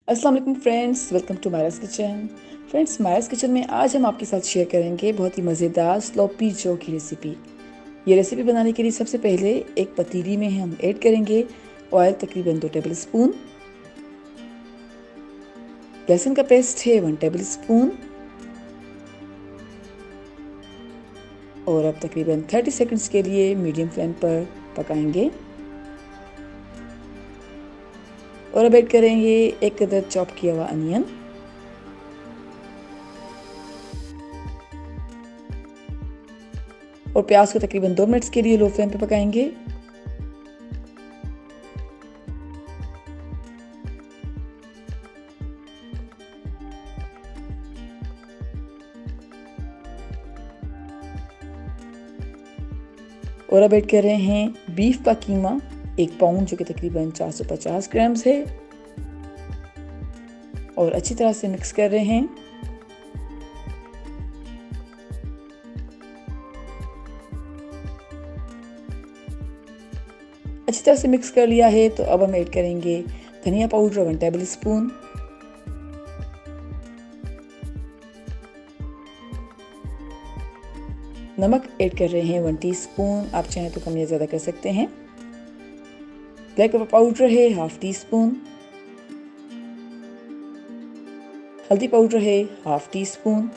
अस्सलाम वालेकुम friends, welcome to Myra's kitchen. Friends, Myra's kitchen में आज हम आपके साथ शेयर करेंगे बहुत ही मज़ेदार स्लोपी जो की रेसिपी। ये रेसिपी बनाने के लिए सबसे पहले एक पतीली में हम ऐड करेंगे ऑयल तकरीबन 2 टेबल स्पून, लहसुन का पेस्ट है 1 टेबल स्पून और अब तकरीबन 30 सेकंड्स के लिए मीडियम फ्लेम पर पकाएंगे। और अब ऐड करेंगे एक अदद चॉप किया हुआ अनियन और प्याज को तकरीबन 2 मिनट्स के लिए लो फ्लेम पे पकाएंगे। और अब ऐड कर रहे हैं बीफ का कीमा 1 पाउंड जो कि तकरीबन 450 ग्राम्स है और अच्छी तरह से मिक्स कर रहे हैं। अच्छी तरह से मिक्स कर लिया है तो अब हम ऐड करेंगे धनिया पाउडर 1 टेबल स्पून, नमक ऐड कर रहे हैं 1 टीस्पून, आप चाहें तो कम या ज़्यादा कर सकते हैं। ब्लैक पेपर पाउडर है 1/2 टीस्पून, हल्दी पाउडर है 1/2 टीस्पून,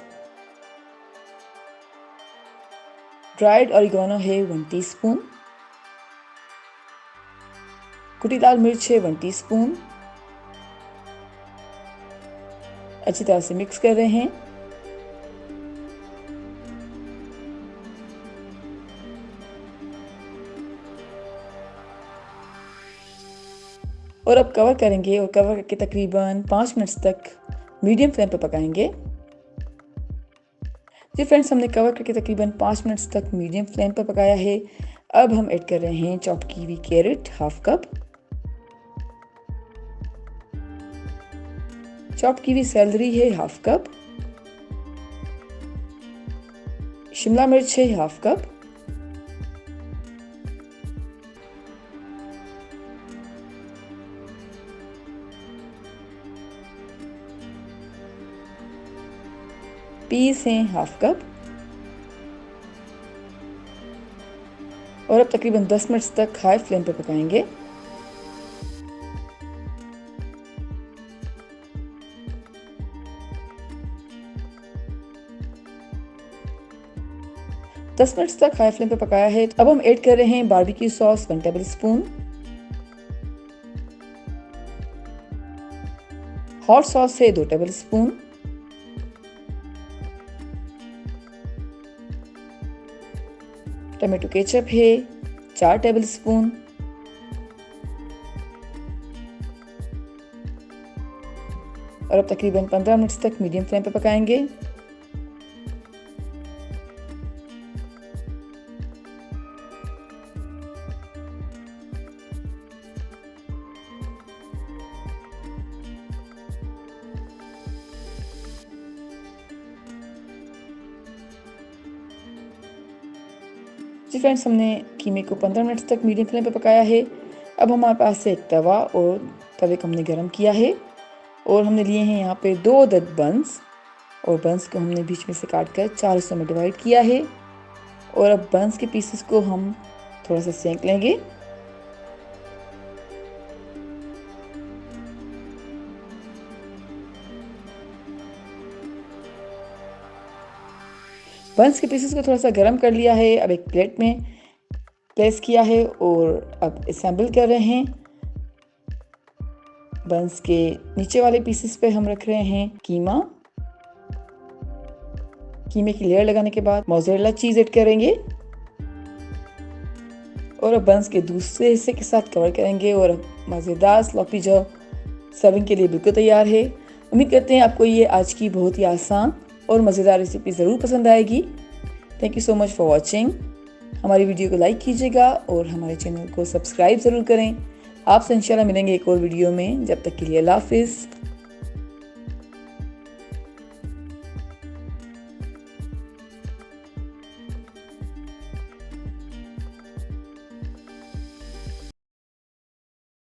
ड्राइड ऑरिगेनो है 1 टीस्पून, कुटी लाल मिर्च है 1 टीस्पून। अच्छी तरह से मिक्स कर रहे हैं। और अब कवर करेंगे और कवर करके तकरीबन 5 मिनट्स तक मीडियम फ्लेम पर पकाएंगे। जी फ्रेंड्स, हमने कवर करके तकरीबन 5 मिनट्स तक मीडियम फ्लेम पर पकाया है। अब हम ऐड कर रहे हैं चॉप की हुई कैरेट 1/2 कप, चॉप की हुई सेलरी है 1/2 कप, शिमला मिर्च है 1/2 कप, पीस हैं 1/2 कप और अब तकरीबन 10 मिनट्स तक हाई फ्लेम पर पकाएंगे। दस मिनट्स तक हाई फ्लेम पे पकाया है। अब हम ऐड कर रहे हैं barbecue sauce 1 table spoon, hot sauce है 2 टेबल स्पून, टमाटो केचप है 4 टेबल स्पून और अब तकरीबन 15 मिनट्स तक मीडियम फ्लेम पे पकाएंगे। जी फ्रेंड्स, हमने कीमे को 15 मिनट्स तक मीडियम फ्लेम पे पकाया है। अब हमारे पास से एक तवा और तवे को हमने गरम किया है और हमने लिए हैं यहाँ पे 2 अदद बंस और बंस को हमने बीच में से काट कर 4 हिस्सों में डिवाइड किया है। और अब बंस के पीसेस को हम थोड़ा सा सेंक लेंगे। बंस के पीसेस को थोड़ा सा गरम कर लिया है। अब एक प्लेट में प्लेस किया है और अब असेंबल कर रहे हैं। बंस के नीचे वाले पीसेस पे हम रख रहे हैं कीमा। कीमे की लेयर लगाने के बाद मोज़रेला चीज ऐड करेंगे और अब बंस के दूसरे हिस्से के साथ कवर करेंगे और अब मज़ेदार स्लोपी जो सर्विंग के लिए बिल्कुल तैयार है। उम्मीद करते हैं आपको ये आज की बहुत ही आसान और मज़ेदार रेसिपी ज़रूर पसंद आएगी। Thank you so much for watching. हमारी वीडियो को लाइक कीजिएगा और हमारे चैनल को सब्सक्राइब ज़रूर करें। आपसे इंशाल्लाह मिलेंगे एक और वीडियो में। जब तक के लिए अल्लाह हाफिज़।